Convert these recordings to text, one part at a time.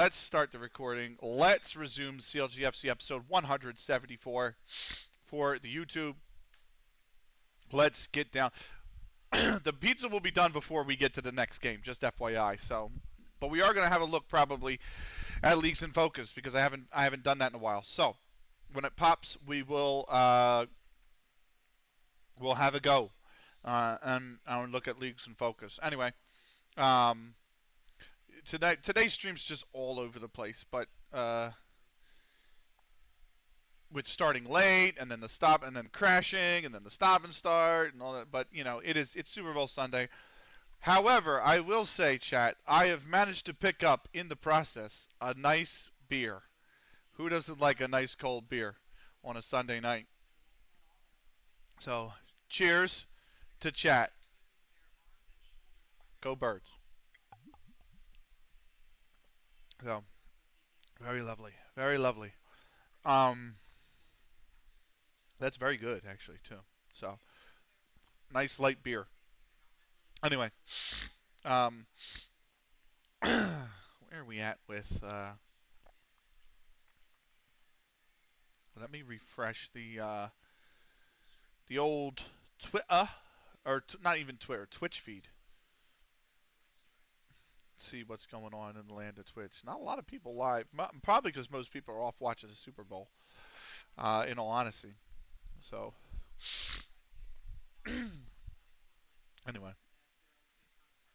Let's start the recording. Let's resume CLG FC episode 174 for the YouTube. Let's get down. The pizza will be done before we get to the next game, just FYI. So, but we are going to have a look probably at Leagues in Focus because I haven't done that in a while. So, when it pops, we'll have a go and I'll look at Leagues in Focus. Anyway, today's stream's just all over the place, but with starting late and then the stop and then crashing and then the stop and start and all that. But it's Super Bowl Sunday. However, I will say, chat, I have managed to pick up in the process a nice beer. Who doesn't like a nice cold beer on a Sunday night? So, cheers to chat. Go Birds. So, very lovely. Very lovely. Um, that's very good, actually, too. So, nice light beer. Anyway, where are we at with? Let me refresh the old Twitter, or not even Twitter, Twitch feed. See what's going on in the land of Twitch. Not a lot of people live, probably because most people are off watching the Super Bowl. In all honesty, so anyway,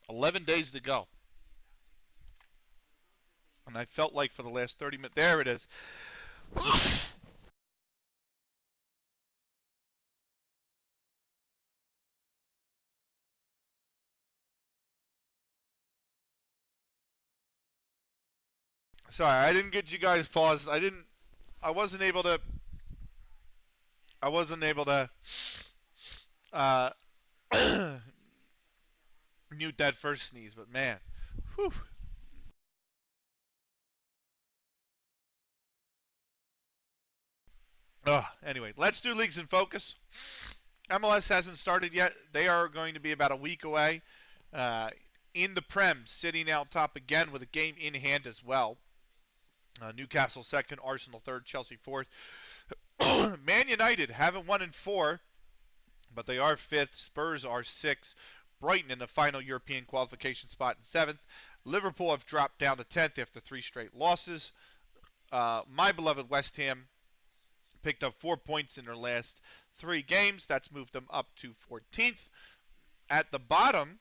11 days to go, and I felt like for the last 30 minutes, there it is. Sorry, I didn't get you guys paused. I wasn't able to. Uh, mute that first sneeze, but man, whew. Anyway, let's do Leagues in Focus. MLS hasn't started yet. They are going to be about a week away. In the Prem, sitting out top again with a game in hand as well. Newcastle second, Arsenal third, Chelsea fourth. Man United haven't won in 4, but they are 5th. Spurs are 6th. Brighton in the final European qualification spot in 7th. Liverpool have dropped down to 10th after 3 straight losses. My beloved West Ham picked up 4 points in their last 3 games. That's moved them up to 14th. At the bottom,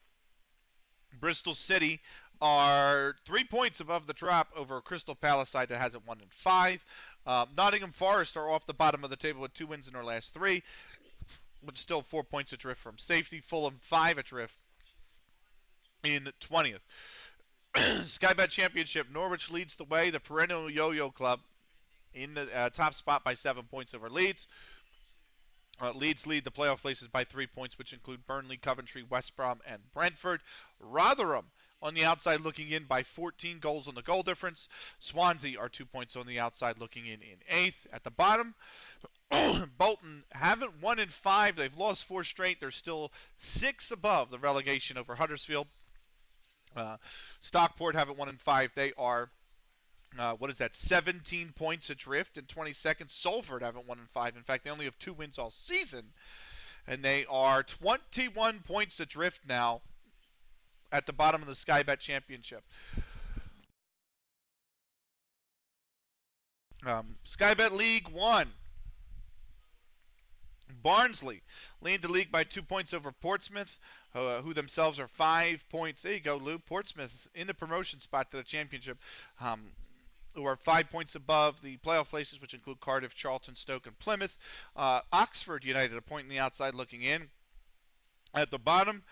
Bristol City are 3 points above the drop over a Crystal Palace side that hasn't won in 5. Nottingham Forest are off the bottom of the table with 2 wins in their last 3, but still 4 points adrift from safety. Fulham 5 adrift in 20th. Sky Bet Championship, Norwich leads the way. The perennial yo-yo club in the top spot by 7 points over Leeds. Leeds lead the playoff places by 3 points, which include Burnley, Coventry, West Brom, and Brentford. Rotherham on the outside looking in by 14 goals on the goal difference. Swansea are 2 points on the outside looking in 8th. At the bottom, Bolton haven't won in 5. They've lost 4 straight. They're still 6 above the relegation over Huddersfield. Stockport haven't won in 5. They are 17 points adrift in 22nd. Salford haven't won in 5. In fact, they only have 2 wins all season. And they are 21 points adrift now at the bottom of the Sky Bet Championship. Sky Bet League 1. Barnsley lead the league by 2 points over Portsmouth, who themselves are 5 points. There you go, Lou. Portsmouth in the promotion spot to the championship, who are 5 points above the playoff places, which include Cardiff, Charlton, Stoke, and Plymouth. Oxford United, a point on the outside looking in. At the bottom,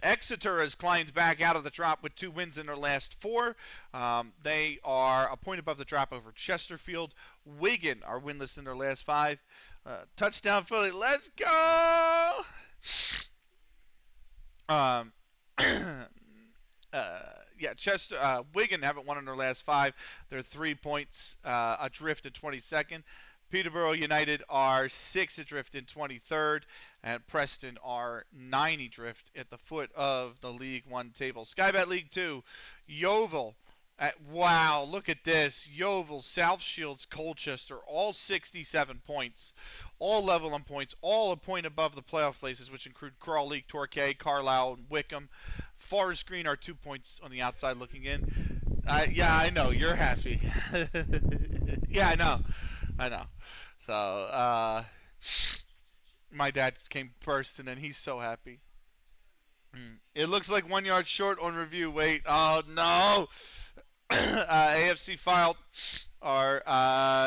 Exeter has climbed back out of the drop with 2 wins in their last 4. They are a point above the drop over Chesterfield. Wigan are winless in their last 5. Touchdown Philly, let's go! Wigan haven't won in their last 5. They're 3 points adrift in 22nd. Peterborough United are 6 adrift in 23rd, and Preston are 9 adrift at the foot of the League 1 table. Sky Bet League 2, Yeovil Wow, look at this. Yeovil, South Shields, Colchester, all 67 points. All level on points, all a point above the playoff places, which include Crawley, Torquay, Carlisle, and Wickham. Forest Green are 2 points on the outside looking in. Yeah, I know. You're happy. Yeah, I know. I know. So, my dad came first, and then he's so happy. It looks like 1 yard short on review. Wait. Oh, no. AFC filed are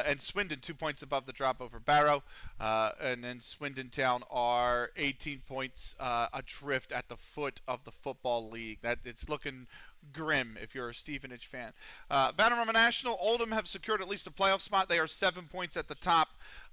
and Swindon 2 points above the drop over Barrow, and then Swindon Town are 18 points adrift at the foot of the football league. That it's looking grim if you're a Stevenage fan. Vanarama National, Oldham have secured at least a playoff spot. They are 7 points at the top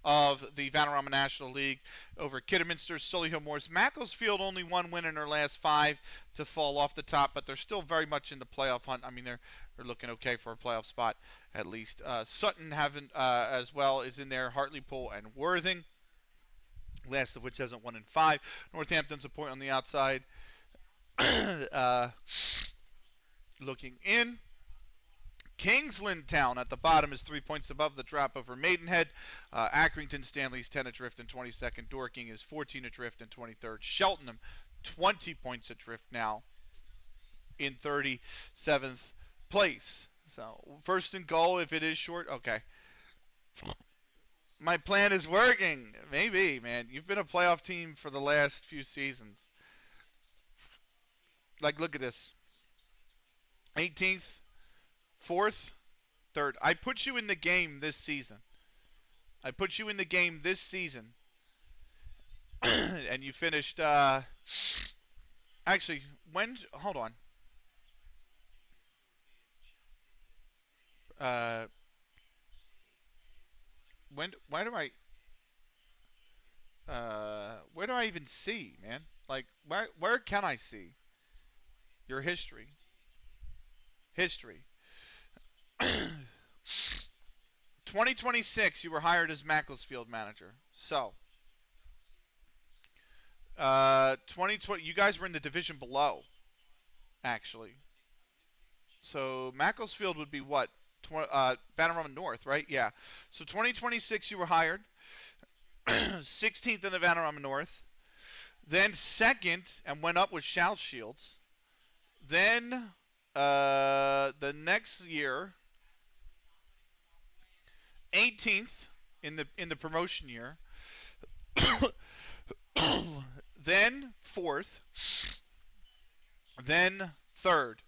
of the Vanarama National League over Kidderminster, Solihull Moors. Macclesfield only one win in their last 5 to fall off the top, but they're still very much in the playoff hunt. I mean, they're looking okay for a playoff spot at least. Sutton haven't as well is in there. Hartlepool and Worthing, last of which hasn't won in 5. Northampton's a point on the outside. Looking in. Kingsland Town at the bottom is 3 points above the drop over Maidenhead. Accrington Stanley's 10 adrift in 22nd. Dorking is 14 adrift in 23rd. Cheltenham 20 points adrift now in 37th place. So first and goal if it is short. Okay. My plan is working. Maybe, man. You've been a playoff team for the last few seasons. Like, look at this. 18th, 4th, 3rd. I put you in the game this season. And you finished, actually, hold on. Uh, where do I even see, man? Like, where can I see your history? History. 2026, you were hired as Macclesfield manager. So, 2020, you guys were in the division below, actually. So Macclesfield would be what? Vanarama North, right? Yeah. So 2026, you were hired. 16th in the Vanarama North. Then second and went up with South Shields. Then the next year, 18th in the promotion year. Then fourth. Then third.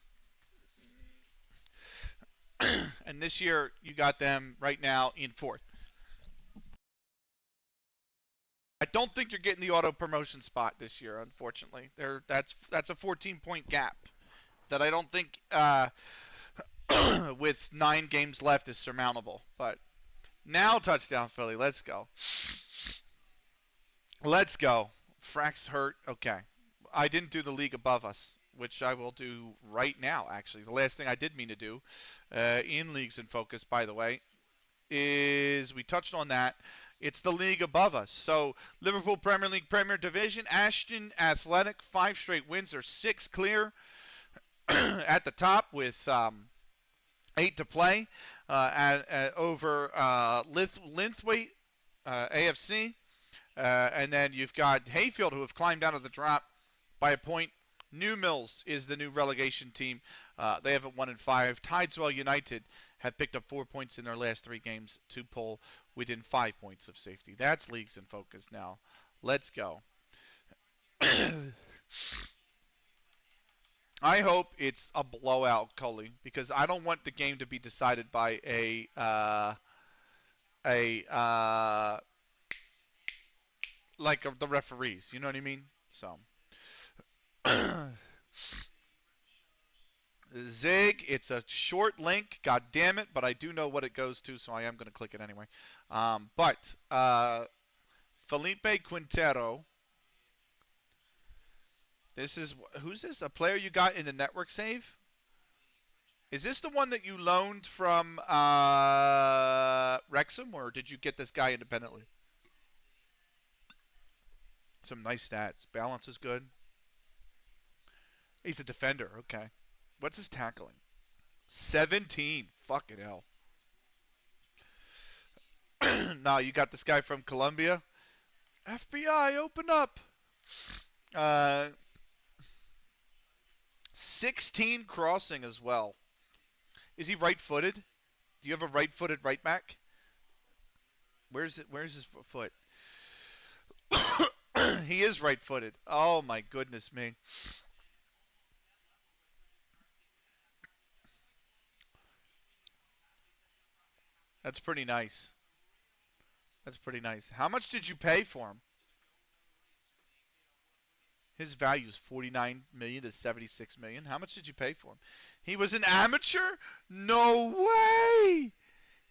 And this year you got them right now in fourth. I don't think you're getting the auto promotion spot this year, unfortunately. That's a 14-point gap that I don't think with 9 games left is surmountable. But now touchdown Philly, let's go. Let's go. Frack's hurt. Okay. I didn't do the league above us, which I will do right now, actually. The last thing I did mean to do in Leagues in Focus, by the way, is we touched on that. It's the league above us. So Liverpool Premier League Premier Division, Ashton Athletic, 5 straight wins. They're 6 clear at the top with 8 to play over Linthwaite AFC. And then you've got Hayfield, who have climbed out of the drop by a point. New Mills is the new relegation team. They haven't won in 5. Tideswell United have picked up 4 points in their last 3 games to pull within 5 points of safety. That's Leagues in Focus now. Let's go. I hope it's a blowout, Cully, because I don't want the game to be decided by the referees. You know what I mean? So. Zig, it's a short link, god damn it, but I do know what it goes to, so I am going to click it anyway. Felipe Quintero, who's this? A player you got in the network save? Is this the one that you loaned from Wrexham, or did you get this guy independently? Some nice stats. Balance is good. He's a defender, okay. What's his tackling? 17. Fucking hell. Now you got this guy from Colombia. FBI, open up. Uh, 16 crossing as well. Is he right-footed? Do you have a right-footed right back? Where's it? Where's his foot? He is right-footed. Oh my goodness me. That's pretty nice. That's pretty nice. How much did you pay for him? His value is 49 million to 76 million. How much did you pay for him? He was an amateur? No way.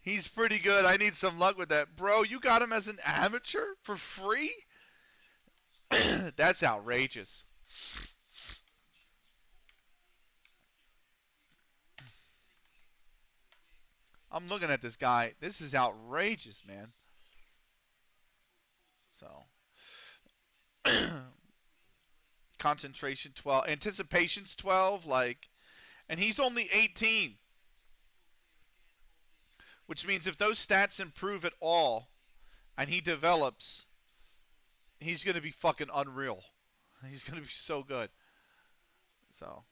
He's pretty good. I need some luck with that. Bro, you got him as an amateur for free? That's outrageous. I'm looking at this guy. This is outrageous, man. So, concentration 12, anticipation's 12, like, and he's only 18, which means if those stats improve at all and he develops, he's going to be fucking unreal. He's going to be so good. So,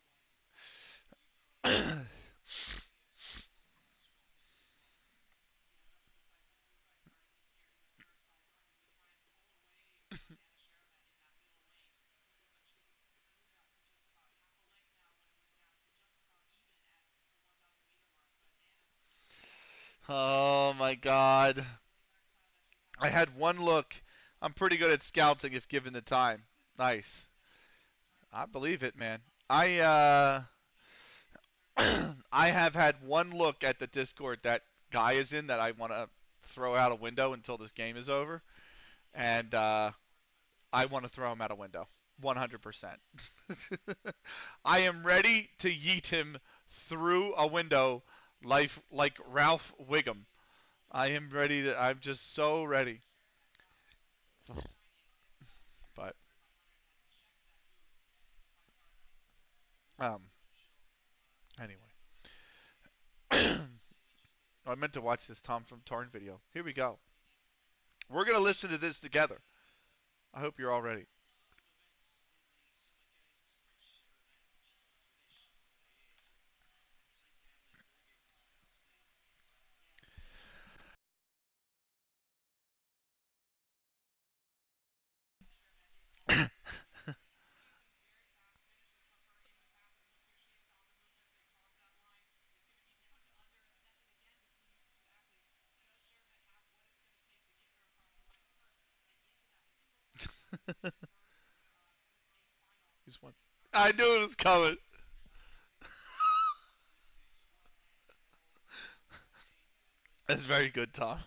oh my god. I had one look. I'm pretty good at scouting if given the time. Nice. I believe it, man. I have had one look at the Discord that guy is in that I want to throw out a window until this game is over, and I want to throw him out a window, 100%. I am ready to yeet him through a window like Ralph Wiggum. I am ready to. I'm just so ready. But um, anyway, I meant to watch this Tom from Tarn video. Here we go. We're gonna listen to this together. I hope you're all ready. He's one. I knew it was coming. That's very good, Tom.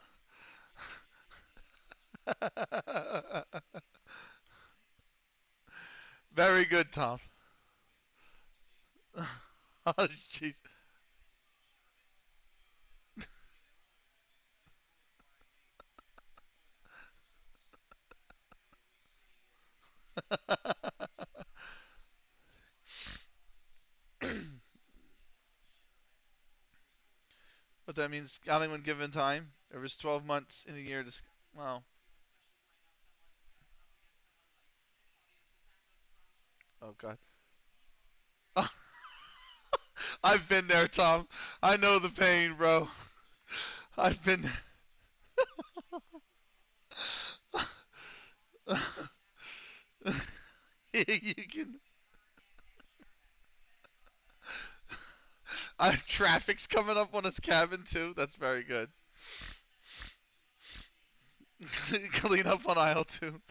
Very good, Tom. Oh, jeez. But that means scouting when given time. There was 12 months in a year to. Well, oh god. I've been there, Tom. I know the pain, bro. I've been there. You can. Traffic's coming up on his cabin too. That's very good. Clean up on aisle two.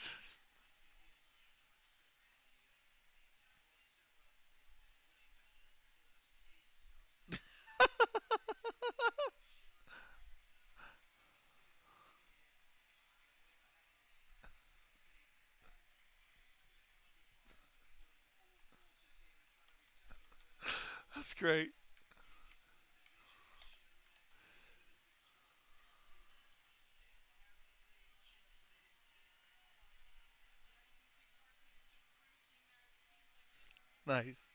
That's great. Nice.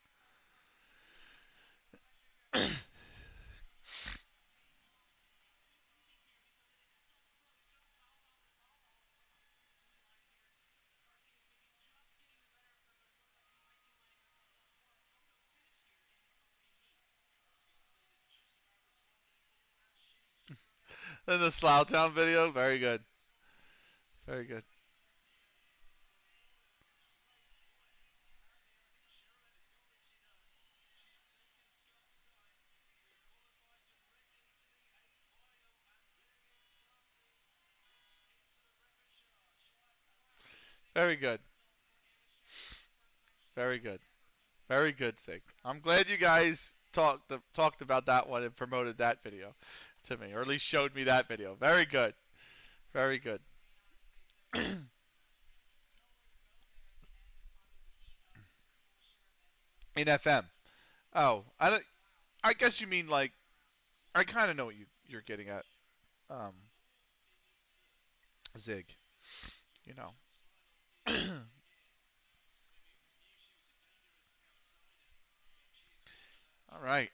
In the Sloughtown video, very good, very good, very good, very good, very good, Sig. I'm glad you guys talked about that one and promoted that video to me, or at least showed me that video. Very good, very good. In FM. Oh, I guess you mean like I kind of know what you're getting at, um, Zig. You know. All right.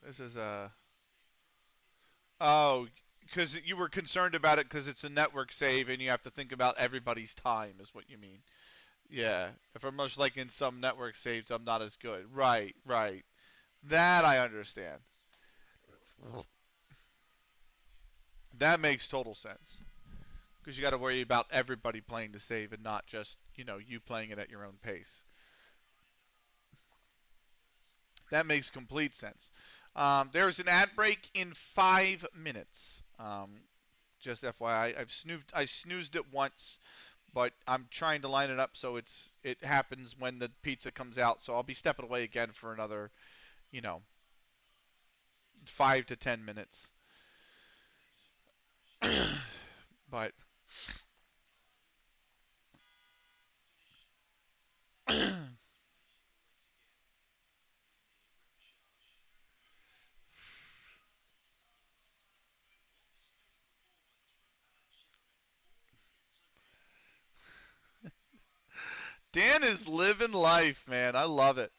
This is a. Oh, because you were concerned about it because it's a network save and you have to think about everybody's time, is what you mean. Yeah. If I'm much like in some network saves, I'm not as good. Right, right. That I understand. That makes total sense. Because you got to worry about everybody playing the save and not just, you playing it at your own pace. That makes complete sense. There's an ad break in 5 minutes. Just FYI, I snoozed it once, but I'm trying to line it up so it happens when the pizza comes out. So I'll be stepping away again for another, you know, 5 to 10 minutes. But Dan is living life, man. I love it.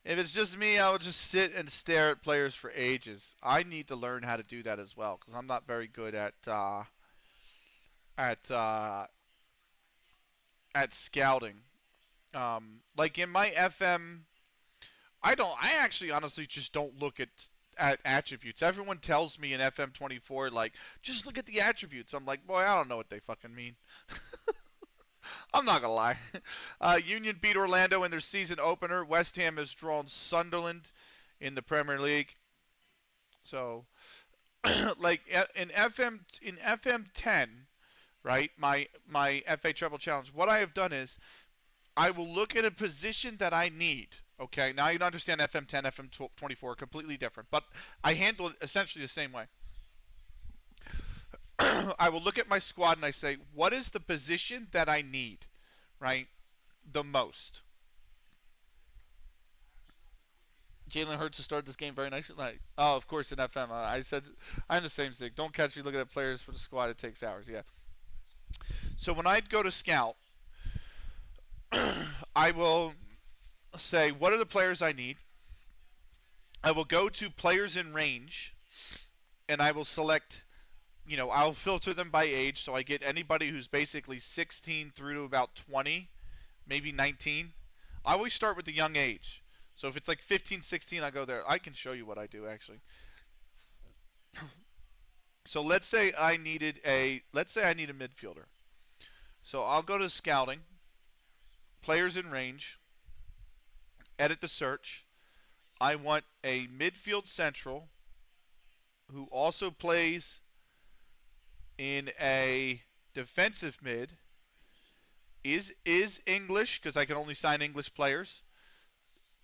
If it's just me, I would just sit and stare at players for ages. I need to learn how to do that as well because I'm not very good at uh, at scouting. Like in my FM, I don't. I actually, honestly, just don't look at attributes. Everyone tells me in FM24, like, just look at the attributes. I'm like, boy, I don't know what they fucking mean. I'm not gonna lie. Union beat Orlando in their season opener. West Ham has drawn Sunderland in the Premier League. So, like in FM10, right? My FA Treble Challenge. What I have done is I will look at a position that I need. Okay, now you understand FM10, FM24, completely different, but I handle it essentially the same way. I will look at my squad and I say, what is the position that I need, right? The most. Jalen Hurts has started this game very nicely. Like, oh, of course in FM. I said I'm the same thing. Don't catch me looking at players for the squad. It takes hours. Yeah. So when I go to scout, I will say, what are the players I need? I will go to players in range, and I will select. I'll filter them by age, so I get anybody who's basically 16 through to about 20, maybe 19. I always start with the young age. So if it's like 15, 16, I go there. I can show you what I do actually. So let's say I need a midfielder. So I'll go to scouting, players in range, edit the search. I want a midfield central who also plays in a defensive mid. Is English because I can only sign English players.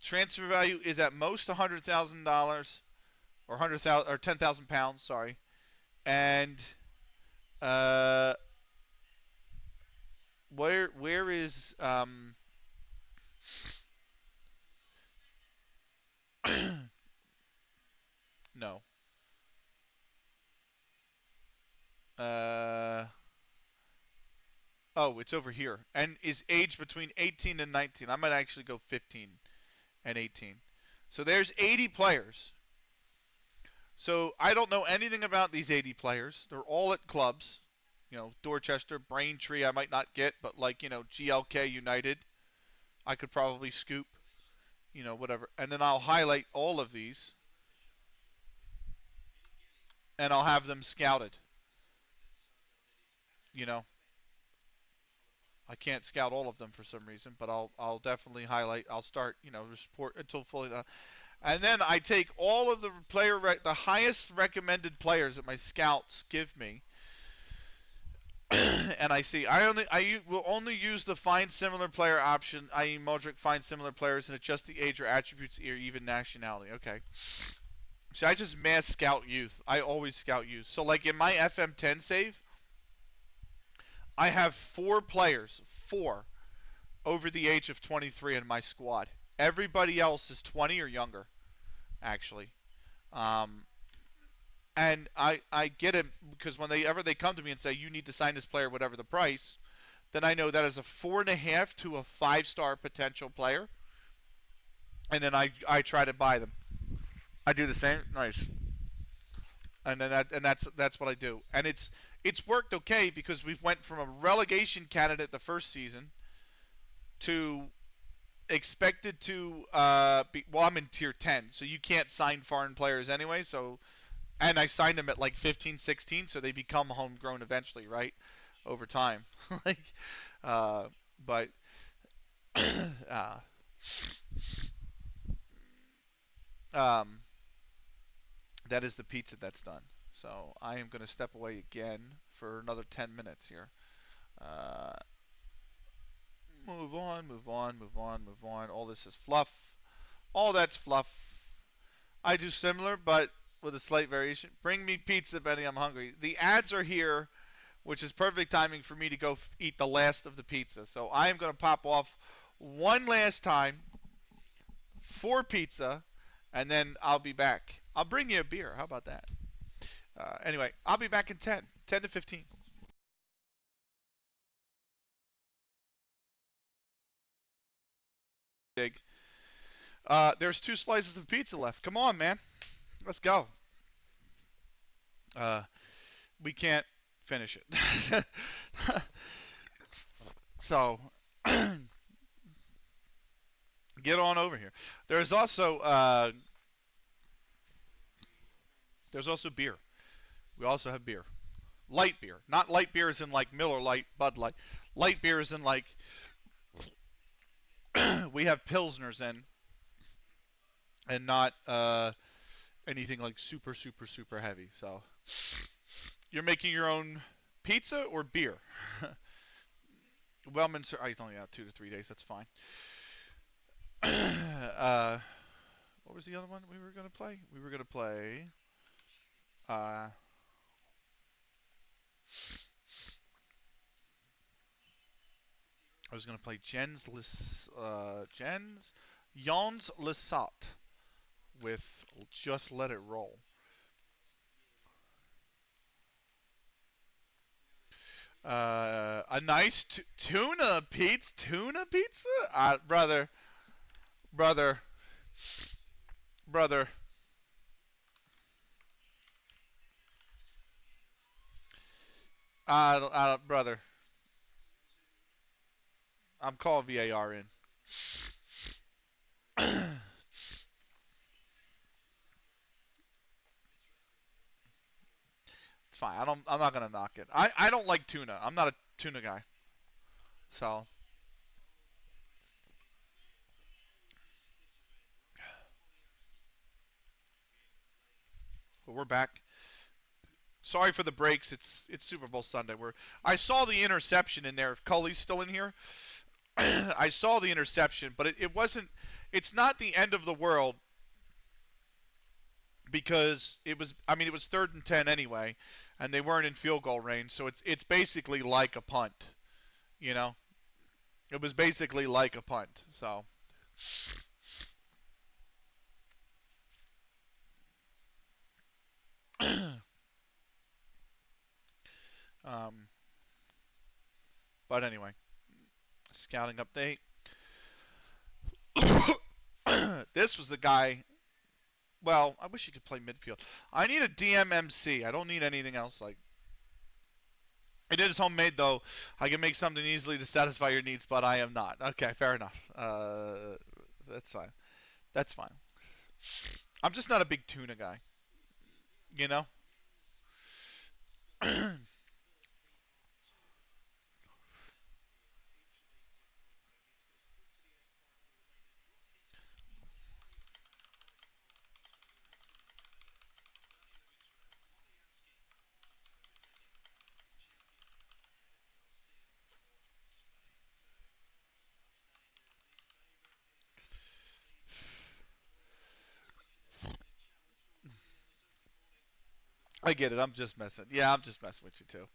Transfer value is at most $100,000 or 100,000 or 10,000 pounds. Sorry, and uh, where is no uh oh, it's over here and is aged between 18 and 19. I might actually go 15 and 18. So there's 80 players. So I don't know anything about these 80 players. They're all at clubs. Dorchester, Braintree, I might not get, but like, GLK United, I could probably scoop, whatever. And then I'll highlight all of these. and I'll have them scouted. You know, I can't scout all of them for some reason, but I'll definitely highlight. I'll start, support until fully done. And then I take all of the the highest recommended players that my scouts give me, and I see I will only use the find similar player option, i.e. Modric find similar players and adjust the age or attributes or even nationality. Okay. So I just mass scout youth. I always scout youth. So like in my FM10 save, I have 4 players, over the age of 23 in my squad. Everybody else is 20 or younger, actually. Um, and I get it because whenever they come to me and say you need to sign this player, whatever the price, then I know that is a 4.5 to a 5-star potential player, and then I try to buy them. I do the same. Nice. And then that's what I do. And it's worked okay because we've went from a relegation candidate the first season to expected to well, I'm in tier 10, so you can't sign foreign players anyway, so and I signed them at like 15, 16, so they become homegrown eventually, right? Over time. like uh but uh um that is the pizza that's done. So I am going to step away again for another 10 minutes here. Uh Move on, move on, move on, move on. All this is fluff. All that's fluff. I do similar, but with a slight variation. Bring me pizza, Benny. I'm hungry. The ads are here, which is perfect timing for me to go eat the last of the pizza. So I am going to pop off one last time for pizza, and then I'll be back. I'll bring you a beer. How about that? Anyway, I'll be back in 10 to 15. Big. There's 2 slices of pizza left. Come on, man. Let's go. Uh, we can't finish it. so get on over here. There's also beer. We also have beer. Light beer. Not light beer as in like Miller Lite, Bud Light. Light beer is in like we have pilsners in, and not anything like super super super heavy. So you're making your own pizza or beer? Wellman, oh, he's only out 2 to 3 days. That's fine. What was the other one we were gonna play? We were gonna play. Uh, I was gonna play Jans Lissat with Just Let It Roll. A nice tuna pizza, brother, brother, brother. Brother, I'm calling VAR in. It's fine. I'm not gonna knock it. I don't like tuna. I'm not a tuna guy. So, but we're back. Sorry for the breaks. It's Super Bowl Sunday. I saw the interception in there. If Cully's still in here, I saw the interception, but it wasn't. It's not the end of the world because it was. I mean, it was 3rd and 10 anyway, and they weren't in field goal range. So it's basically like a punt. You know, it was basically like a punt. So. um, but anyway, scouting update. This was the guy. Well, I wish he could play midfield. I need a DMMC. I don't need anything else. Like it is homemade though. I can make something easily to satisfy your needs, but I am not. Okay, fair enough. That's fine. That's fine. I'm just not a big tuna guy. You know. I get it. I'm just messing. Yeah, I'm just messing with you too.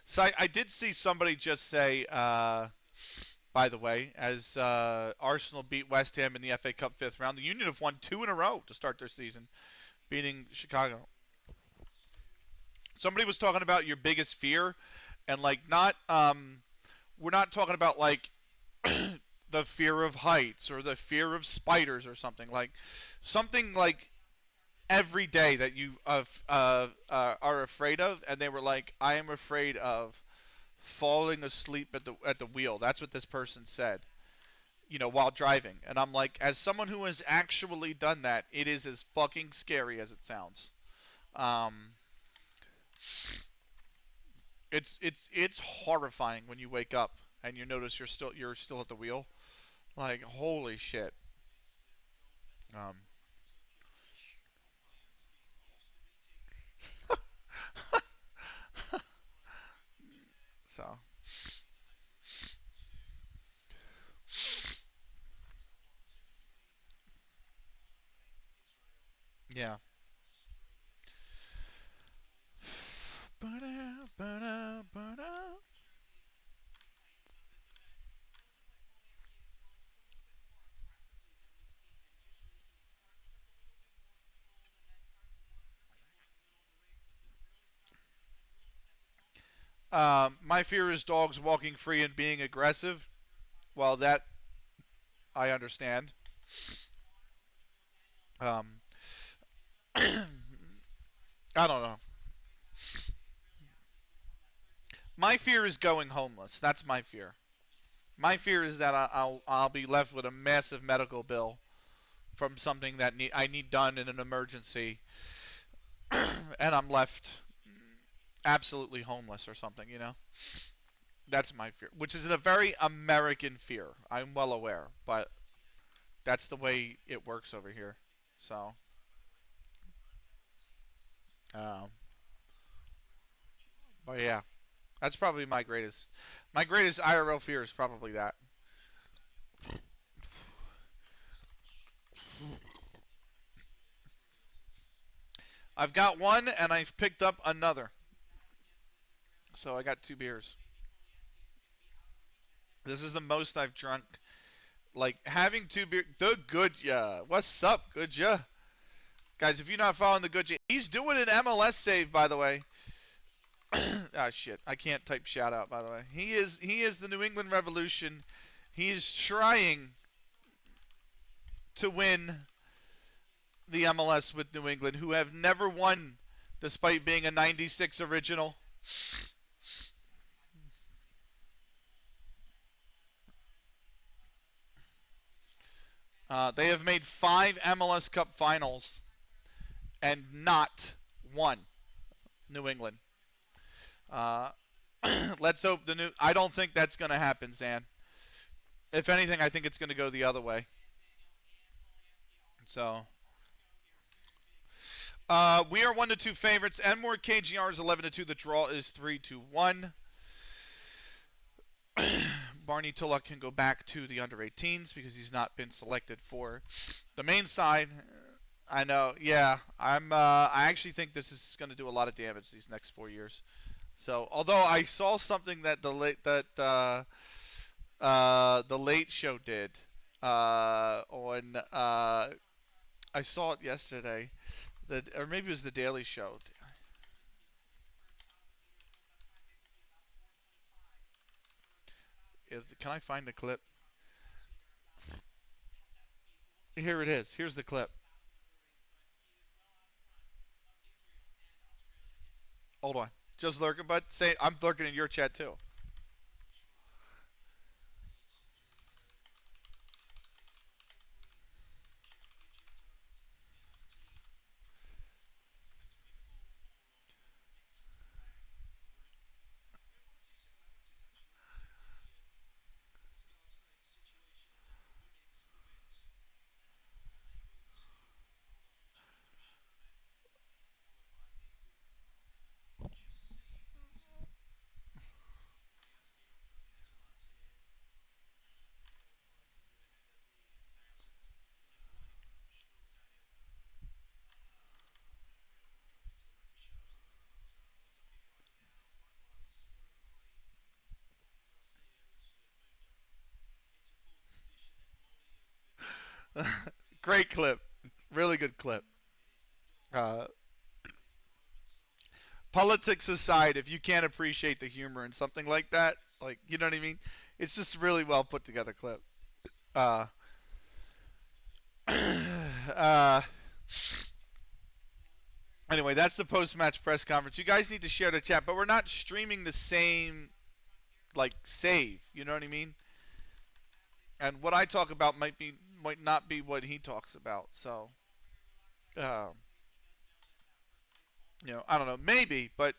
So I did see somebody just say, by the way, as Arsenal beat West Ham in the FA Cup fifth round, the Union have won two in a row to start their season, beating Chicago. Somebody was talking about your biggest fear, and like not we're not talking about like the fear of heights or the fear of spiders or something like every day that you are afraid of, and they were like, I am afraid of falling asleep at the wheel. That's what this person said, while driving. And I'm like, as someone who has actually done that, it is as fucking scary as it sounds. Um, it's horrifying when you wake up and you notice you're still at the wheel. Like, holy shit. Um, so yeah. Ba-da, ba-da, ba-da. My fear is dogs walking free and being aggressive. Well, that I understand. Um, I don't know. My fear is going homeless. That's my fear. My fear is that I'll be left with a massive medical bill from something that I need done in an emergency, and I'm left absolutely homeless or something. That's my fear, which is a very American fear. I'm well aware, but that's the way it works over here. So, um, but yeah, that's probably my greatest IRL fear is probably that. I've got one, and I've picked up another, so I got two beers. This is the most I've drunk. Like having two beer, the good ya. What's up, good ya? Guys, if you're not following the good ya, he's doing an MLS save, by the way. Ah, shit, I can't type shout out, by the way. He is the New England Revolution. He is trying to win the MLS with New England, who have never won, despite being a '96 original. They have made 5 MLS Cup finals and not one. New England. Uh, let's hope the new. I don't think that's going to happen, Zan. If anything, I think it's going to go the other way. So, we are 1-2 favorites. Enmore KGR is 11-2. The draw is 3-1. Barney Tullock can go back to the under 18s because he's not been selected for the main side. I know. Yeah, I actually think this is going to do a lot of damage these next 4 years. So, although I saw something that the late show did on I saw it yesterday. Or maybe it was the Daily Show. Can I find the clip? Here it is. Here's the clip. Hold on. Just lurking, but say I'm lurking in your chat too. Great clip. Really good clip. Uh, Politics aside, if you can't appreciate the humor in something like that, like you know what I mean, it's just really well put together clip. Uh, uh, anyway, that's the post-match press conference. You guys need to share the chat, but we're not streaming the same like save. You know what I mean? And what I talk about might not be what he talks about. So, uh, I don't know, maybe, but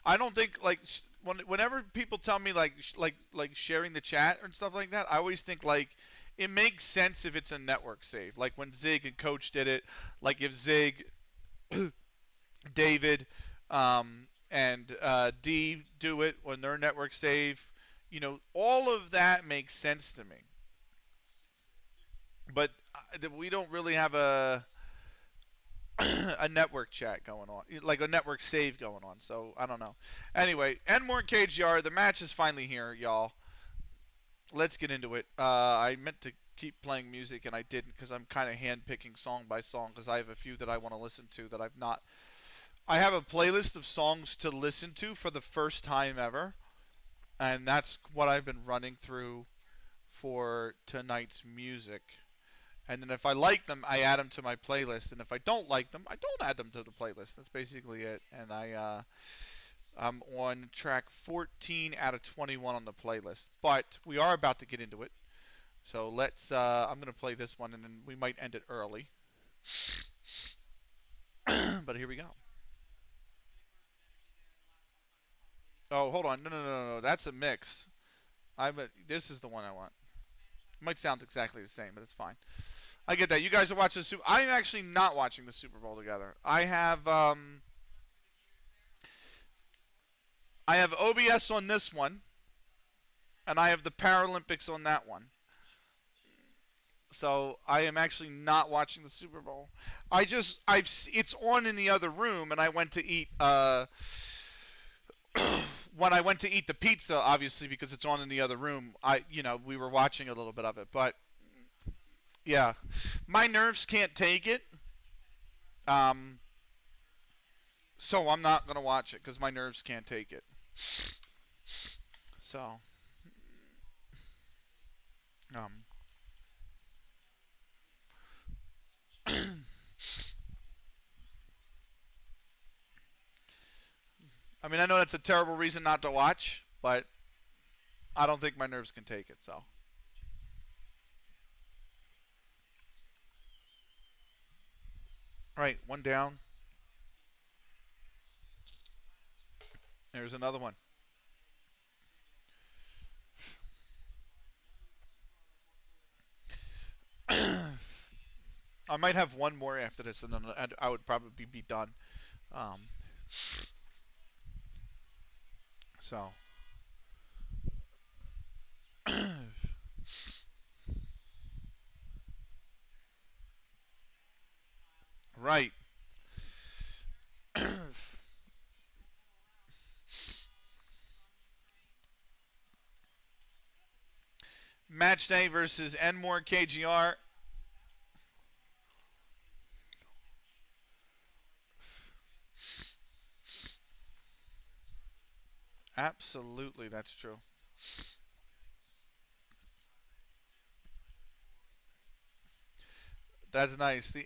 I don't think like whenever people tell me like sharing the chat and stuff like that, I always think like it makes sense if it's a network save. Like when Zig and Coach did it, like if Zig, David, and D do it when their network save, all of that makes sense to me. But we don't really have a network chat going on, like a network save going on. So I don't know. Anyway, and more KGR. The match is finally here, y'all. Let's get into it. I meant to keep playing music and I didn't because I'm kind of hand picking song by song because I have a few that I want to listen to that I've not. I have a playlist of songs to listen to for the first time ever, and that's what I've been running through for tonight's music. And then if I like them, I add them to my playlist. And if I don't like them, I don't add them to the playlist. That's basically it. And I'm on track 14 out of 21 on the playlist. But we are about to get into it. So let's. I'm gonna play this one, and then we might end it early. But here we go. Oh, hold on. No. That's a mix. This is the one I want. It might sound exactly the same, but it's fine. I get that. You guys are watching the Super. I'm actually not watching the Super Bowl together. I have OBS on this one, and I have the Paralympics on that one. So I am actually not watching the Super Bowl. It's on in the other room, and I went to eat when I went to eat the pizza, obviously because it's on in the other room. We were watching a little bit of it, but yeah, my nerves can't take it. Um, so I'm not gonna watch it because my nerves can't take it. So, um, I mean, I know that's a terrible reason not to watch, but I don't think my nerves can take it. So, all right, one down. There's another one. I might have one more after this, and then I would probably be done. Um, so, right. Match day versus Enmore KGR. Absolutely, that's true. That's nice. The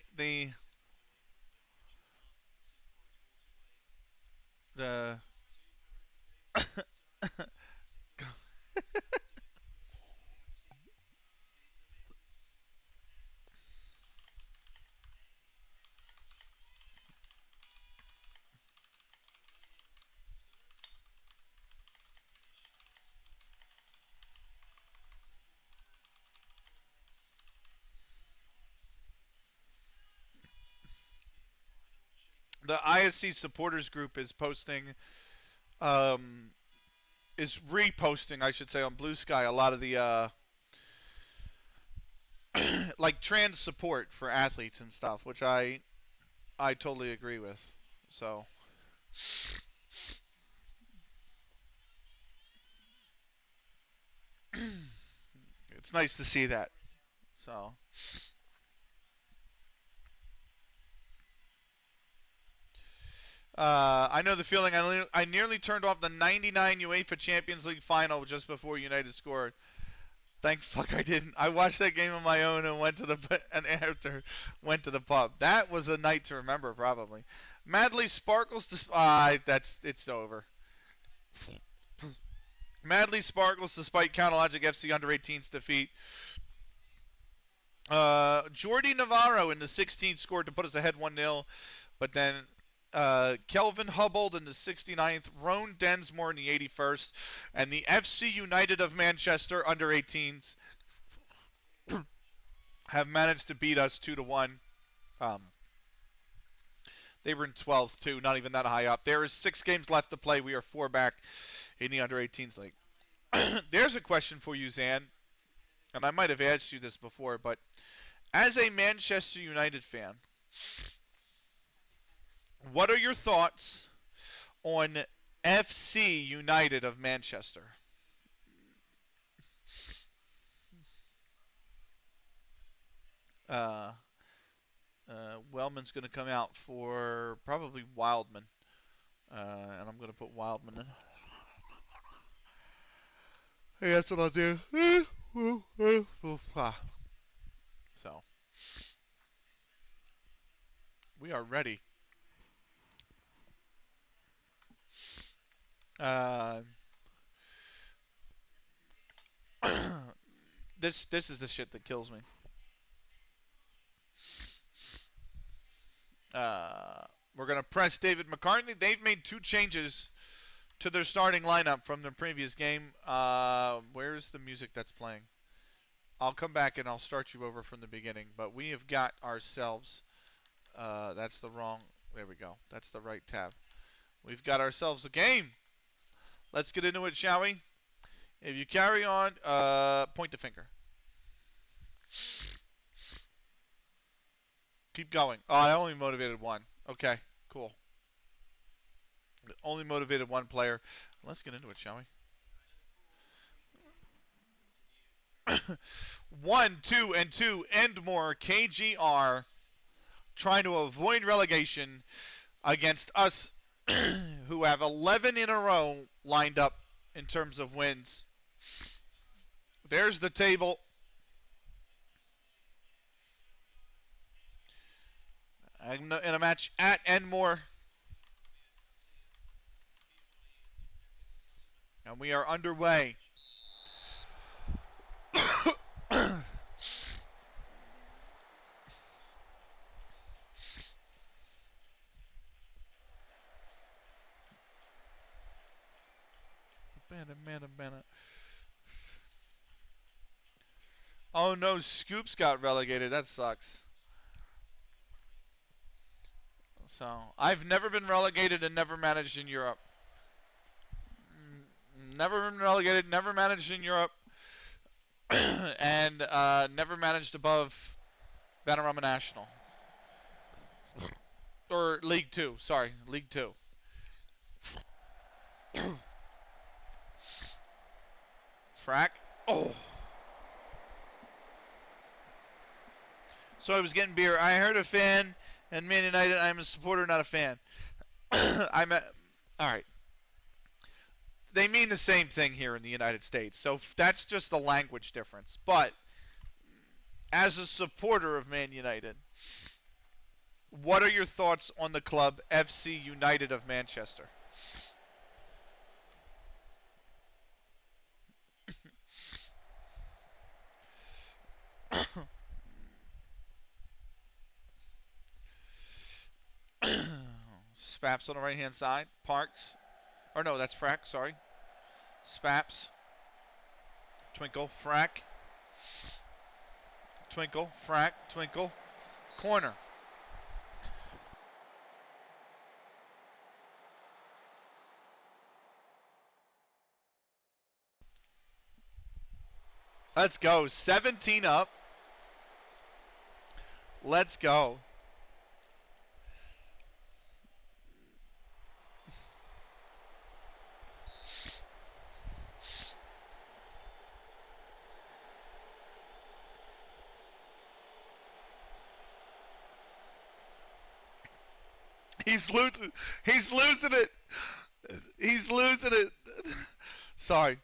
the ISC supporters group is posting, um, is reposting, I should say, on Blue Sky a lot of the like trans support for athletes and stuff, which I totally agree with. So it's nice to see that. So I know the feeling. I nearly turned off the 99 UEFA Champions League final just before United scored. Thank fuck I didn't. I watched that game on my own and and after went to the pub. That was a night to remember, probably. Madly sparkles. It's over. Madly sparkles despite Counterlogic FC under-18's defeat. Jordi Navarro in the 16th scored to put us ahead 1-0, but then Kelvin Hubbold in the 69th, Roan Densmore in the 81st, and the FC United of Manchester under-18s have managed to beat us 2-1. They were in 12th too, not even that high up. There is 6 games left to play. We are 4 back in the under-18s league. There's a question for you, Zan, and I might have asked you this before, but as a Manchester United fan, what are your thoughts on FC United of Manchester? Wellman's going to come out for probably Wildman, and I'm going to put Wildman in. Hey, that's what I'll do. So, we are ready. This is the shit that kills me. We're going to press David McCartney. They've made 2 changes to their starting lineup from the previous game. Where's the music that's playing? I'll come back and I'll start you over from the beginning. But we have got ourselves. That's the wrong. There we go. That's the right tab. We've got ourselves a game. Let's get into it, shall we? If you carry on, point the finger. Keep going. Oh, I only motivated 1. Okay, cool. Only motivated 1 player. Let's get into it, shall we? 1, 2, and 2, and more. KGR trying to avoid relegation against us, who have 11 in a row lined up in terms of wins. There's the table. In a match at Enmore. And we are underway. Oh no, Scoops got relegated. That sucks. So, I've never been relegated and never managed in Europe. Never been relegated, never managed in Europe, and never managed above Vanarama National. Or League 2, sorry, League 2. Frack. Oh. So I was getting beer. I heard a fan, and Man United, I'm a supporter, not a fan. All right. They mean the same thing here in the United States, so that's just the language difference. But as a supporter of Man United, what are your thoughts on the club FC United of Manchester? Spaps on the right-hand side. Parks. Or no, that's Frack, sorry. Spaps. Twinkle. Frack. Twinkle. Frack. Twinkle. Corner. Let's go. 17 up. Let's go. He's losing. He's losing it. He's losing it. Sorry.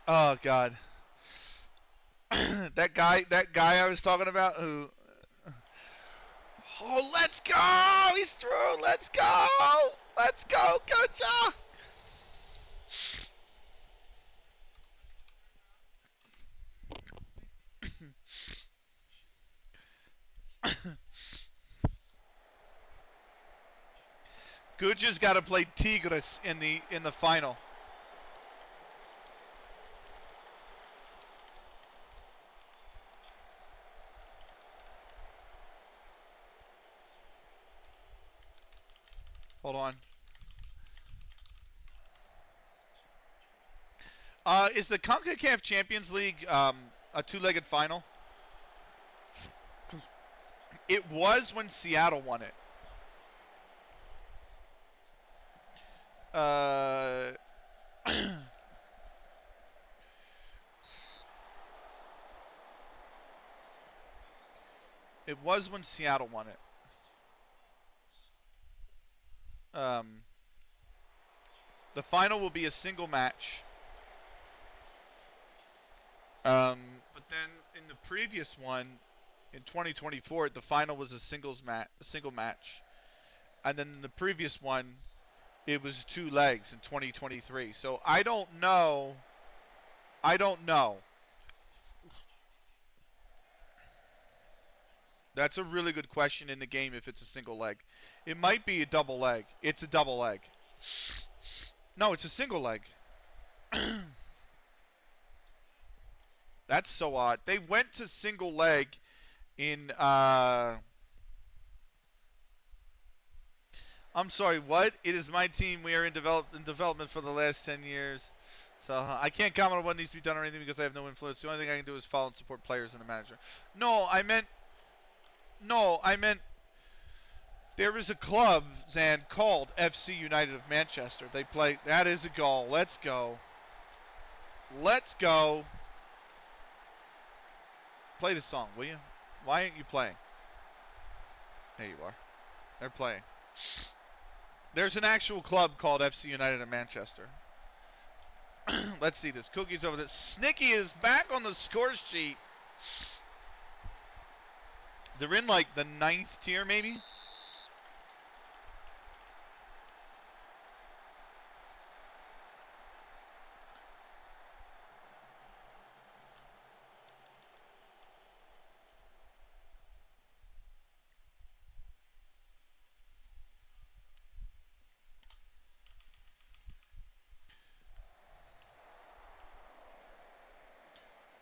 Oh God. That guy I was talking about who. Oh, let's go! He's through. Let's go! Let's go, Coach! Guja's got to play Tigres in the final. Hold on. Is the CONCACAF Champions League a two-legged final? It was when Seattle won it. Uh, it was when Seattle won it. Um, the final will be a single match. But then in the previous one, in 2024, the final was a single match, and then in the previous one, it was two legs in 2023. So I don't know. I don't know. That's a really good question in the game if it's a single leg. It might be a double leg. It's a double leg. No, it's a single leg. That's so odd. They went to single leg in I'm sorry, what? It is my team. We are in development for the last 10 years. So I can't comment on what needs to be done or anything because I have no influence. The only thing I can do is follow and support players and the manager. No, I meant there is a club, Zan, called FC United of Manchester. They play. That is a goal. Let's go. Let's go. Play the song, will you? Why aren't you playing? There you are. They're playing. There's an actual club called FC United of Manchester. Let's see this. Cookie's over there. Snicky is back on the score sheet. They're in like the 9th tier, maybe.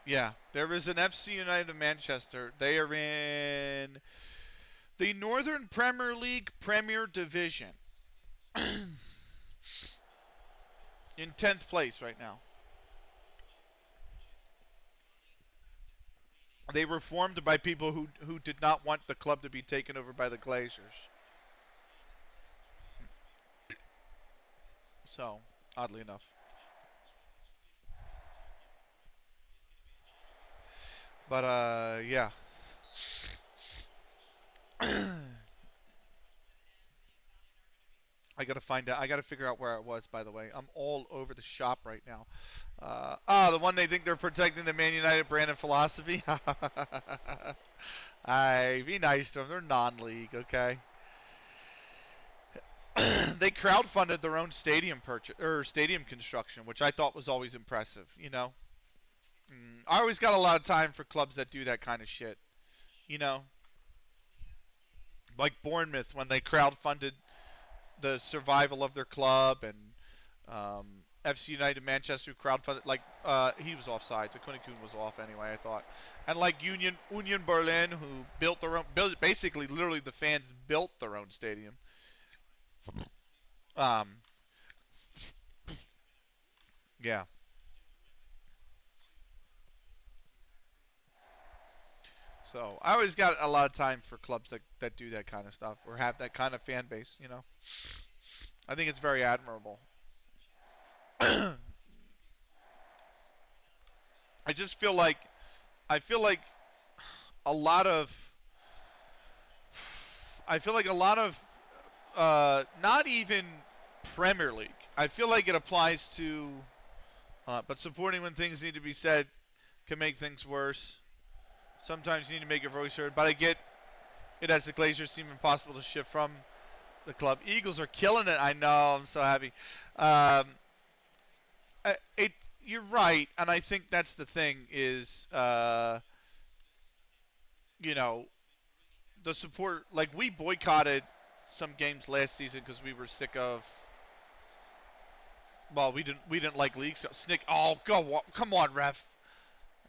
Yeah, there is an FC United of Manchester. They are in the Northern Premier League Premier Division. In 10th place right now. They were formed by people who did not want the club to be taken over by the Glazers. So, oddly enough. But yeah. I gotta find out. I gotta figure out where it was. By the way, I'm all over the shop right now. The one they think they're protecting the Man United brand and philosophy. Hey, be nice to them. They're non-league, okay? They crowdfunded their own stadium purchase or stadium construction, which I thought was always impressive. I always got a lot of time for clubs that do that kind of shit. You know, like Bournemouth when they crowdfunded the survival of their club, and FC United Manchester crowdfunded. Like he was offside, so Kunikun was off anyway. I thought, and like Union Berlin, who built their own, basically literally the fans built their own stadium. Um, yeah. So I always got a lot of time for clubs that do that kind of stuff or have that kind of fan base. I think it's very admirable. I just feel like a lot of I feel like a lot of not even Premier League. I feel like it applies to, but supporting when things need to be said can make things worse. Sometimes you need to make your voice heard, but I get it as the Glazers seem impossible to shift from the club. Eagles are killing it. I know. I'm so happy. Um, you're right, and I think that's the thing is, you know, the support. Like we boycotted some games last season because we were sick of. Well, we didn't like leagues. So Snick. Oh, come on, ref.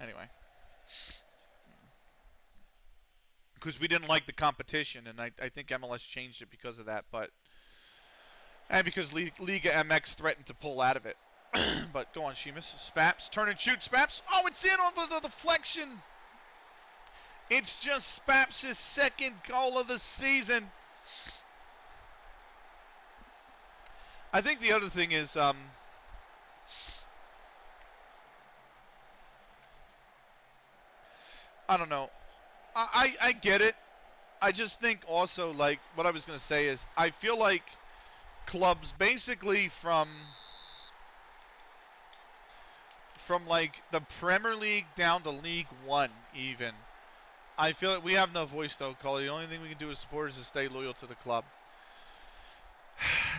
Anyway, because we didn't like the competition, and I think MLS changed it because of that, and because Liga MX threatened to pull out of it. But go on, Sheamus. Spaps, turn and shoot. Spaps. Oh, it's in on the deflection. It's just Spaps' second goal of the season. I think the other thing is, I don't know. I get it. I just think also, like, what I was going to say is, I feel like clubs basically from like the Premier League down to League One even. I feel like we have no voice though, Cully. The only thing we can do as supporters is stay loyal to the club.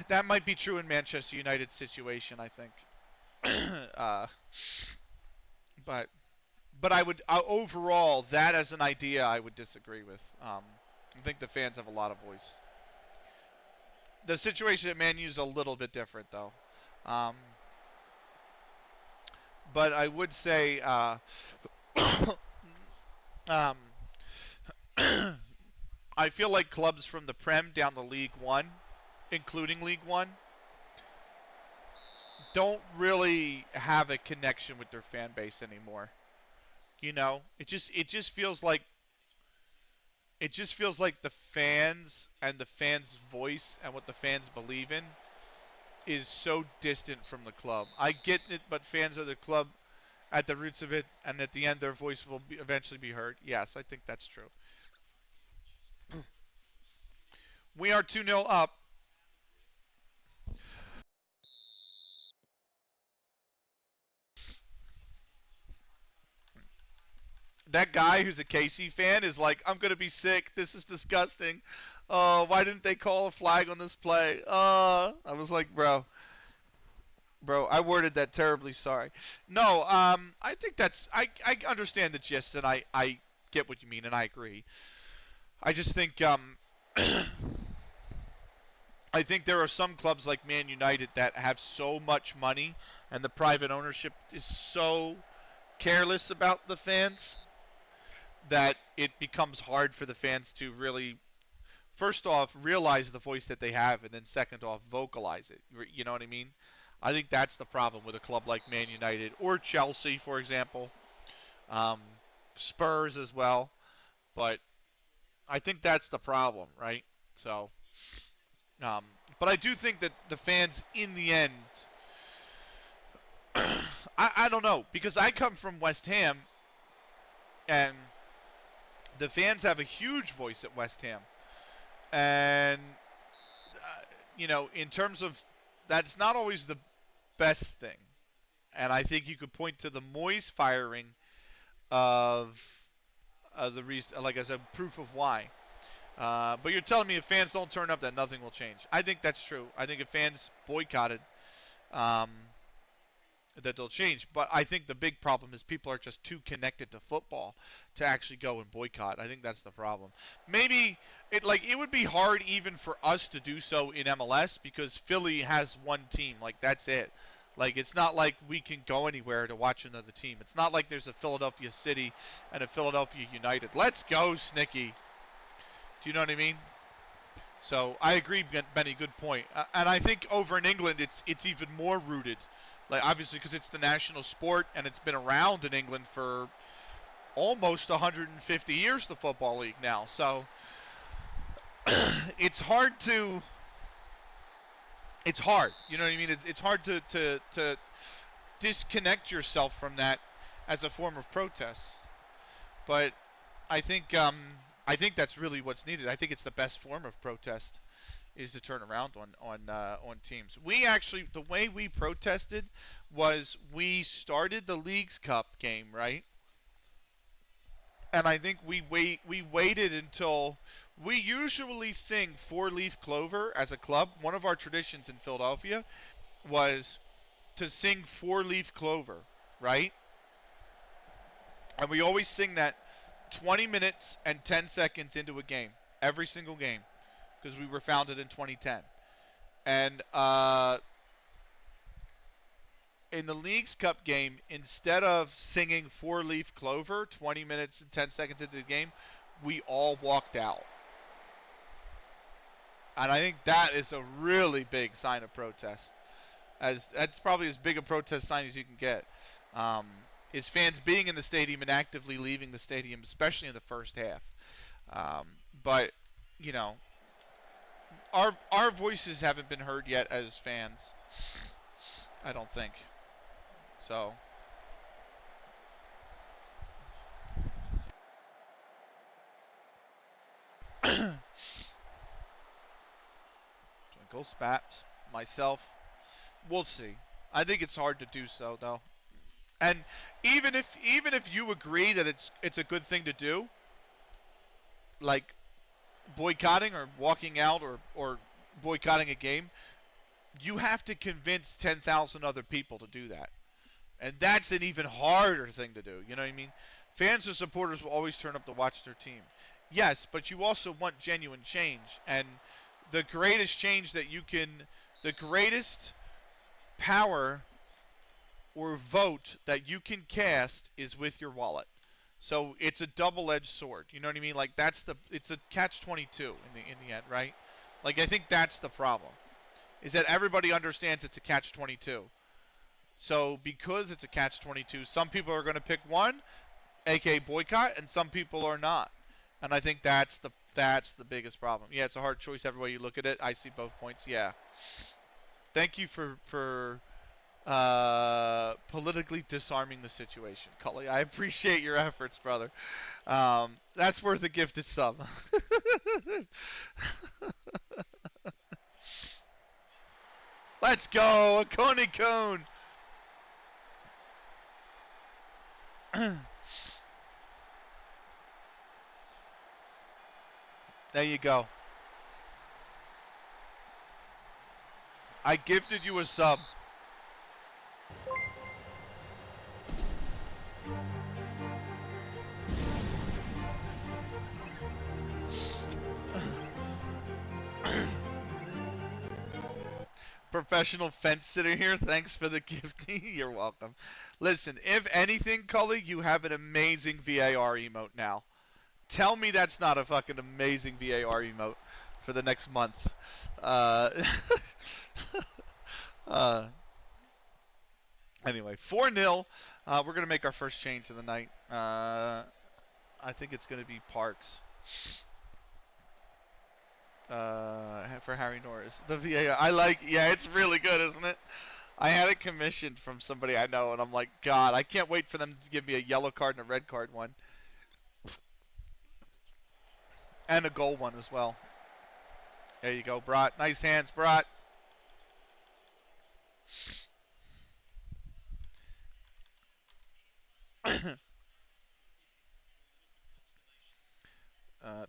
That might be true in Manchester United's situation, I think. But I would overall that as an idea I would disagree with. I think the fans have a lot of voice. The situation at Man U is a little bit different though. But I would say I feel like clubs from the Prem down to League One, including League One, don't really have a connection with their fan base anymore. You know, it just feels like the fans and the fans' voice and what the fans believe in is so distant from the club. I get it, but fans of the club at the roots of it, and at the end their voice will eventually be heard. Yes, I think that's true. We are 2-0 up. That guy who's a KC fan is like, I'm going to be sick. This is disgusting. Oh, why didn't they call a flag on this play? I was like, bro, I worded that terribly. Sorry. No, I think I understand the gist, and I get what you mean, and I agree. I just think, I think there are some clubs like Man United that have so much money, and the private ownership is so careless about the fans that it becomes hard for the fans to really, first off, realize the voice that they have, and then second off, vocalize it. You know what I mean? I think that's the problem with a club like Man United or Chelsea, for example, um, Spurs as well. But I think that's the problem, right? So, um, but I do think that the fans, in the end, I don't know, because I come from West Ham, and the fans have a huge voice at West Ham. And, in terms of, that's not always the best thing. And I think you could point to the Moyes firing of the reason, like I said, proof of why. But you're telling me if fans don't turn up, that nothing will change. I think that's true. I think if fans boycotted, um, that they'll change. But I think the big problem is people are just too connected to football to actually go and boycott. I think that's the problem. Maybe it would be hard even for us to do so in MLS because Philly has one team. Like that's it. Like it's not like we can go anywhere to watch another team. It's not like there's a Philadelphia City and a Philadelphia United. Let's go, Snicky. Do you know what I mean? So I agree, Benny. Good point. And I think over in England, it's even more rooted. Like obviously because it's the national sport and it's been around in England for almost 150 years, the Football League now. So it's hard. You know what I mean? It's hard to disconnect yourself from that as a form of protest. But I think I think that's really what's needed. I think it's the best form of protest is to turn around on teams. We actually, the way we protested was we started the Leagues Cup game, right? And I think we waited until we usually sing four-leaf clover as a club. One of our traditions in Philadelphia was to sing four-leaf clover, right? And we always sing that 20 minutes and 10 seconds into a game, every single game, because we were founded in 2010. And in the Leagues Cup game, instead of singing four-leaf clover 20 minutes and 10 seconds into the game, we all walked out. And I think that is a really big sign of protest. That's probably as big a protest sign as you can get. Is fans being in the stadium and actively leaving the stadium, especially in the first half. But, you know, our voices haven't been heard yet as fans. I don't think. So. Twinkle, Spaps, myself. We'll see. I think it's hard to do so though. And even if you agree that it's a good thing to do, like boycotting or walking out or boycotting a game, you have to convince 10,000 other people to do that. And that's an even harder thing to do. You know what I mean? Fans or supporters will always turn up to watch their team. Yes, but you also want genuine change. And the greatest change that you can, the greatest power or vote that you can cast is with your wallet. So it's a double-edged sword. You know what I mean? Like it's a catch-22 in the end, right? Like I think that's the problem. Is that everybody understands it's a catch-22. So because it's a catch-22, some people are going to pick one, aka boycott, and some people are not. And I think that's the biggest problem. Yeah, it's a hard choice every way you look at it. I see both points. Yeah. Thank you for politically disarming the situation, Cully. I appreciate your efforts, brother. That's worth a gifted sub. Let's go, a Coney Cone. There you go. I gifted you a sub. Professional fence sitter here. Thanks for the gifting. You're welcome. Listen, if anything, Cully, you have an amazing VAR emote now. Tell me that's not a fucking amazing VAR emote for the next month. Anyway, 4-0. We're going to make our first change of the night. I think it's going to be Parks. For Harry Norris. The VAR. Yeah, it's really good, isn't it? I had it commissioned from somebody I know, and I'm like, God, I can't wait for them to give me a yellow card and a red card one. And a goal one as well. There you go, Brat. Nice hands, Brat.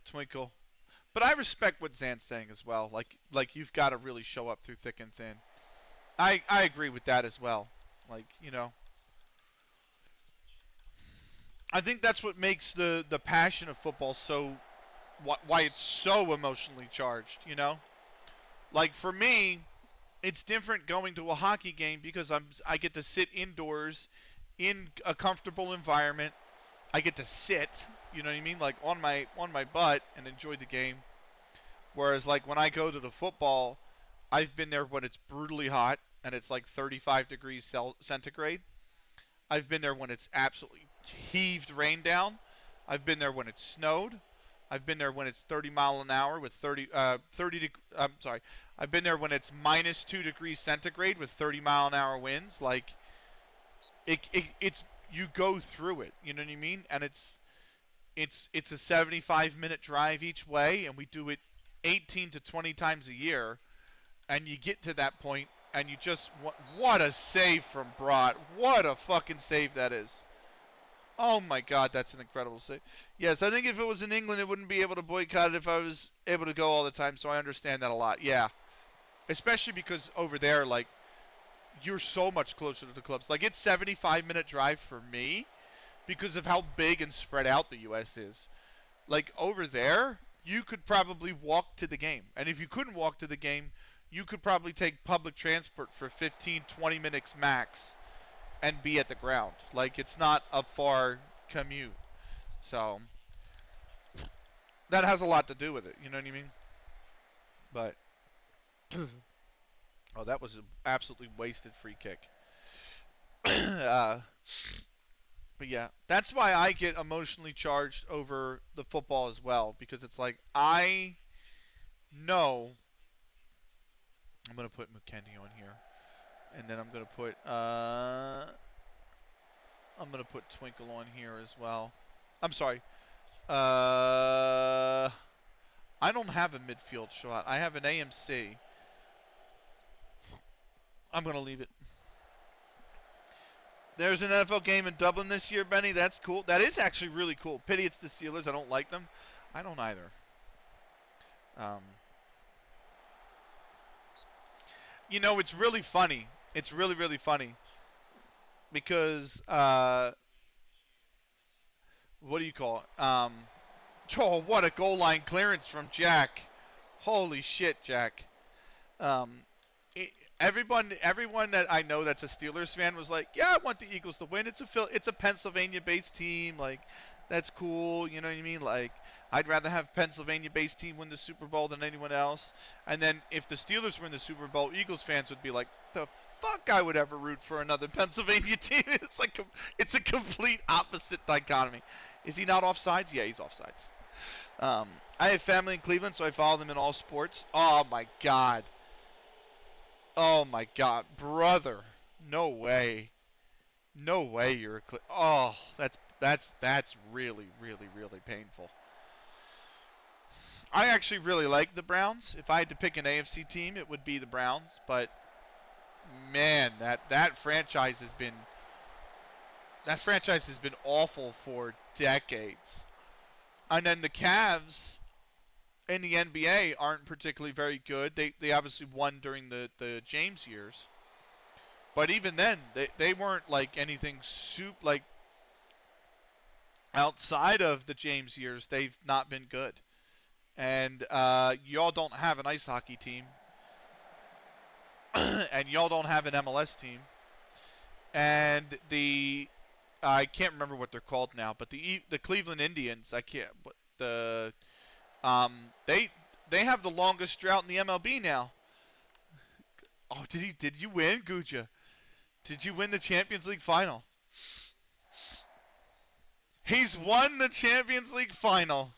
Twinkle. But I respect what Zan's saying as well. Like you've got to really show up through thick and thin. I agree with that as well. Like, you know. I think that's what makes the passion of football so why it's so emotionally charged, you know? Like for me, it's different going to a hockey game because I get to sit indoors in a comfortable environment. I get to sit, you know what I mean? Like on my butt and enjoy the game. Whereas like when I go to the football, I've been there when it's brutally hot and it's like 35 degrees centigrade. I've been there when it's absolutely heaved rain down. I've been there when it snowed. I've been there when it's 30 mile an hour with 30. I'm sorry. I've been there when it's minus 2 degrees centigrade with 30 mile an hour winds. Like, it's you go through it. You know what I mean? And it's it's a 75-minute drive each way, and we do it 18 to 20 times a year, and you get to that point, and you just what a save from Broad. What a fucking save that is. Oh my God, that's an incredible save. Yes, I think if it was in England, it wouldn't be able to boycott it if I was able to go all the time. So I understand that a lot. Yeah, especially because over there, like, you're so much closer to the clubs. Like, it's 75-minute drive for me because of how big and spread out the U.S. is. Like, over there, you could probably walk to the game. And if you couldn't walk to the game, you could probably take public transport for 15, 20 minutes max and be at the ground. Like, it's not a far commute. So, that has a lot to do with it. You know what I mean? But, oh, that was an absolutely wasted free kick. But yeah, that's why I get emotionally charged over the football as well, because it's like I know I'm gonna put McKenny on here, and then I'm gonna put Twinkle on here as well. I'm sorry. Uh, I don't have a midfield shot. I have an AMC. I'm gonna leave it. There's an NFL game in Dublin this year, Benny. That's cool. That is actually really cool. Pity it's the Steelers. I don't like them. I don't either. Um, it's really funny. It's really, really funny because what do you call it? Oh, what a goal line clearance from Jack! Holy shit, Jack! Um, it, everyone that I know that's a Steelers fan was like, "Yeah, I want the Eagles to win. It's a Pennsylvania-based team. Like, that's cool. You know what I mean? Like, I'd rather have Pennsylvania-based team win the Super Bowl than anyone else." And then if the Steelers were in the Super Bowl, Eagles fans would be like, "The fuck I would ever root for another Pennsylvania team." It's a complete opposite dichotomy. Is he not offsides? Yeah, he's offsides. Um, I have family in Cleveland, so I follow them in all sports. Oh my god. Oh my god, brother. No way. No way you're oh, that's really, really, really painful. I actually really like the Browns. If I had to pick an AFC team, it would be the Browns, but man, that franchise has been awful for decades. And then the Cavs in the NBA aren't particularly very good. They obviously won during the James years. But even then, they weren't like anything like outside of the James years. They've not been good. And y'all don't have an ice hockey team, and y'all don't have an MLS team, and I can't remember what they're called now, but the Cleveland Indians, I can't. But um they they have the longest drought in the MLB now. Oh, did you win, Guja? Did you win the Champions League final? He's won the Champions League final.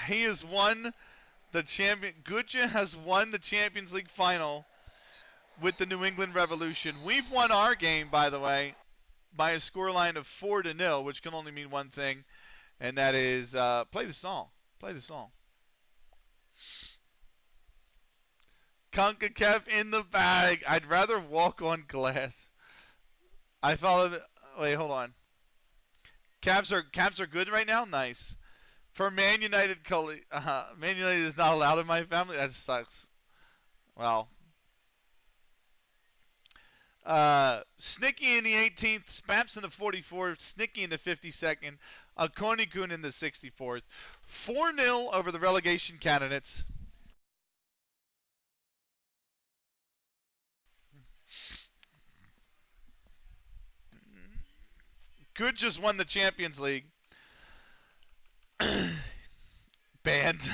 He has won the champion. Guja has won the Champions League final with the New England Revolution. We've won our game, by the way, by a scoreline of 4-0, which can only mean one thing, and that is play the song. Play the song. CONCACAF in the bag. I'd rather walk on glass. I follow. Wait, hold on. Cavs are good right now. Nice. For Man United, Man United is not allowed in my family. That sucks. Well, Snicky in the 18th, Spaps in the 44th, Snicky in the 52nd, Akonikun in the 64th. 4-0 over the relegation candidates. Good just won the Champions League. Banned.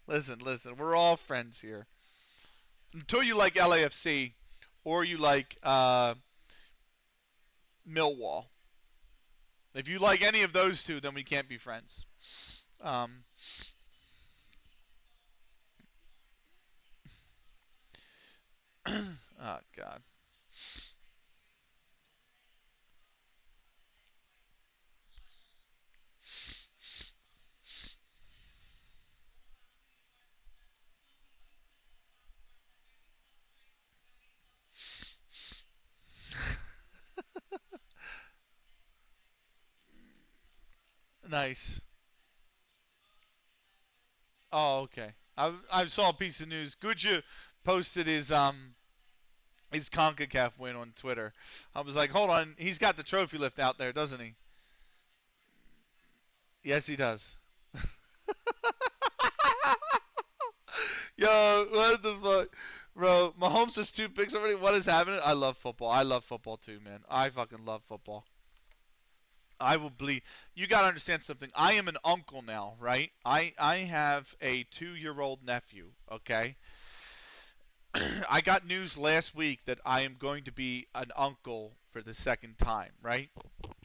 Listen, we're all friends here. Until you like LAFC or you like Millwall. If you like any of those two, then we can't be friends. Um, oh God. Nice. Oh, okay. I saw a piece of news. Gucci posted his CONCACAF win on Twitter. I was like, hold on, he's got the trophy lift out there, doesn't he? Yes, he does. Yo, what the fuck? Bro, Mahomes has 2 picks already. What is happening? I love football. I love football too, man. I fucking love football. I will bleed. You got to understand something. I am an uncle now, right? I have a 2-year-old nephew, okay? I got news last week that I am going to be an uncle for the second time, right?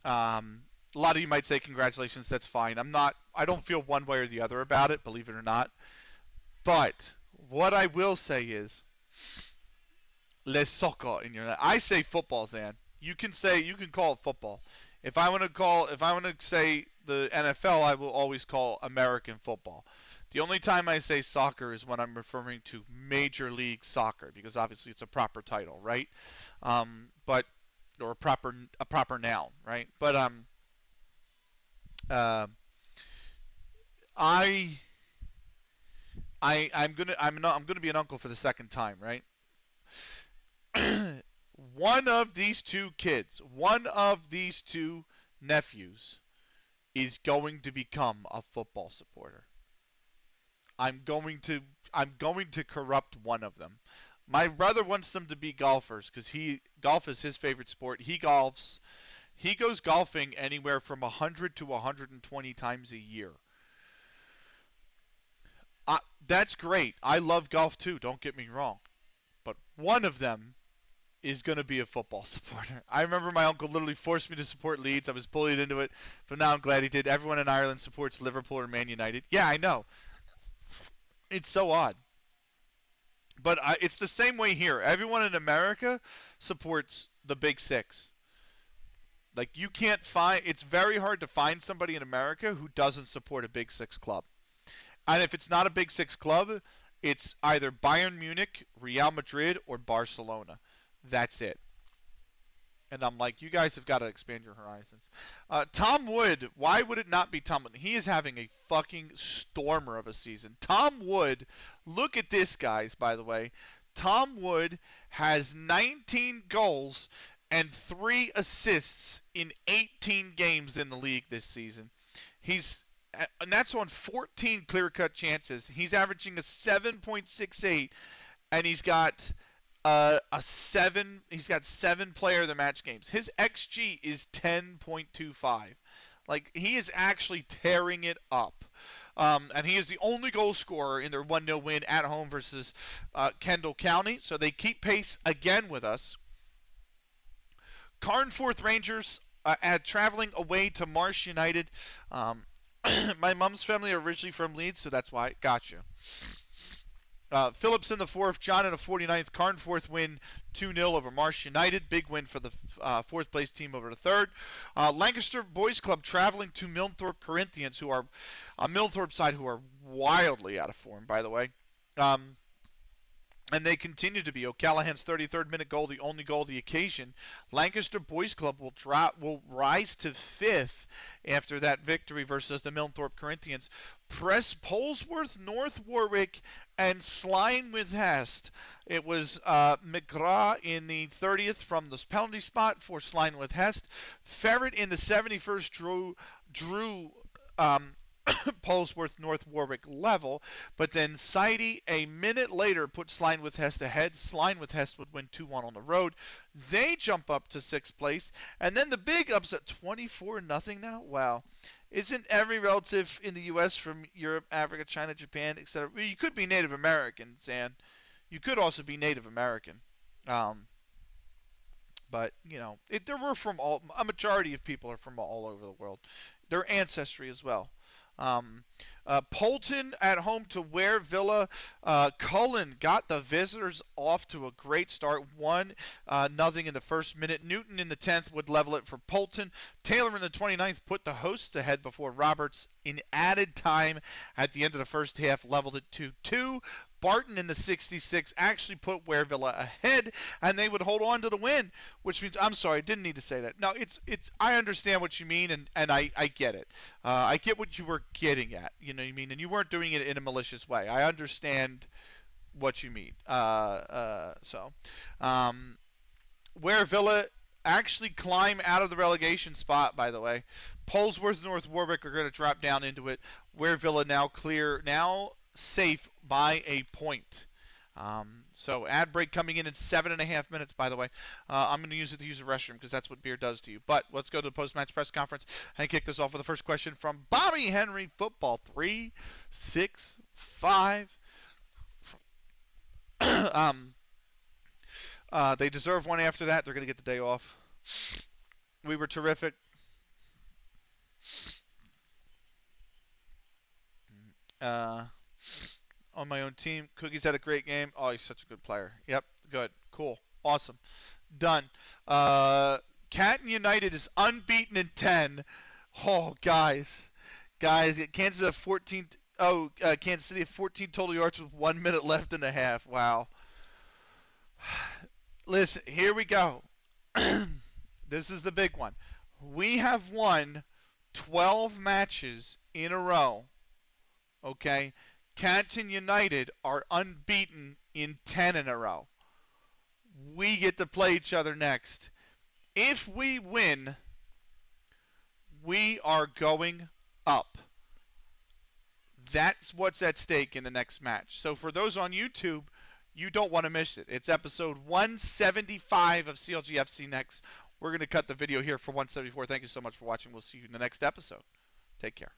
A lot of you might say congratulations. That's fine. I don't feel one way or the other about it, believe it or not. But what I will say is, le soccer in your. I say football, Zan. You can call it football. If I want to say the NFL, I will always call American football. The only time I say soccer is when I'm referring to Major League Soccer, because obviously it's a proper title, right? But or a proper noun, right? But uh, I I'm gonna be an uncle for the second time, right? One of these two kids, one of these two nephews, is going to become a football supporter. I'm going to I'm going to corrupt one of them. My brother wants them to be golfers because golf is his favorite sport. He golfs. He goes golfing anywhere from 100 to 120 times a year. That's great. I love golf too. Don't get me wrong. But one of them is going to be a football supporter. I remember my uncle literally forced me to support Leeds. I was bullied into it, but now I'm glad he did. Everyone in Ireland supports Liverpool or Man United. Yeah, I know. It's so odd. But it's the same way here. Everyone in America supports the Big Six. Like you can't find it's very hard to find somebody in America who doesn't support a Big Six club. And if it's not a Big Six club, it's either Bayern Munich, Real Madrid, or Barcelona. That's it. And I'm like, you guys have got to expand your horizons. Tom Wood, why would it not be Tom Wood? He is having a fucking stormer of a season. Tom Wood, look at this, guys, by the way. Tom Wood has 19 goals and 3 assists in 18 games in the league this season. And that's on 14 clear-cut chances. He's averaging a 7.68, and he's got a 7. He's got 7 player of the match games. His xG is 10.25. Like he is actually tearing it up. And he is the only goal scorer in their 1-0 win at home versus Kendall County. So they keep pace again with us. Carnforth Rangers traveling away to Marsh United. My mom's family are originally from Leeds, so that's why. Got you. Phillips in the 4th, John in the 49th. Carnforth win 2-0 over Marsh United. Big win for the 4th place team over the 3rd. Lancaster Boys Club traveling to Milnthorpe Corinthians, who are on Milnthorpe side, who are wildly out of form, by the way. And they continue to be. O'Callahan's 33rd minute goal, the only goal of the occasion. Lancaster Boys Club will rise to 5th after that victory versus the Milnthorpe Corinthians. Press Polesworth, North Warwick, and Sline with Hest. It was McGraw in the 30th from the penalty spot for Sline with Hest. Ferret in the 71st drew Polesworth North Warwick level, but then Sidey a minute later put Sline with Hest ahead. Sline with Hest would win 2-1 on the road. They jump up to 6th place, and then the big upset, 24-0 now. Wow. Isn't every relative in the U.S. from Europe, Africa, China, Japan, etc.? Well, you could be Native American, Zan. You could also be Native American. But, there were a majority of people are from all over the world. Their ancestry as well. Polton at home to Ware Villa. Cullen got the visitors off to a great start. 1-0 in the first minute. Newton in the 10th would level it for Polton. Taylor in the 29th put the hosts ahead before Roberts in added time at the end of the first half, leveled it 2-2. Barton in the 66 actually put Ware Villa ahead, and they would hold on to the win, which means, I'm sorry, I didn't need to say that. No, it's I understand what you mean, and I get it. I get what you were getting at, you know what I mean? And you weren't doing it in a malicious way. I understand what you mean. Where Villa actually climb out of the relegation spot, by the way. Polesworth and North Warwick are going to drop down into it. Where Villa now safe by a point. So ad break coming in 7.5 minutes, by the way. I'm going to use it to use the restroom because that's what beer does to you. But let's go to the post-match press conference and kick this off with the first question from Bobby Henry, Football 365. They deserve one after that. They're going to get the day off. We were terrific. On my own team, Cookie's had a great game. Oh, he's such a good player. Yep, good, cool, awesome, done. Canton United is unbeaten in 10. Oh, guys, Kansas have 14. Kansas City have 14 total yards with 1 minute left in the half. Wow. Listen, here we go. This is the big one. We have won 12 matches in a row. Okay? Canton United are unbeaten in 10 in a row. We get to play each other next. If we win, we are going up. That's what's at stake in the next match. So for those on YouTube, you don't want to miss it. It's episode 175 of CLG FC next. We're going to cut the video here for 174. Thank you so much for watching. We'll see you in the next episode. Take care.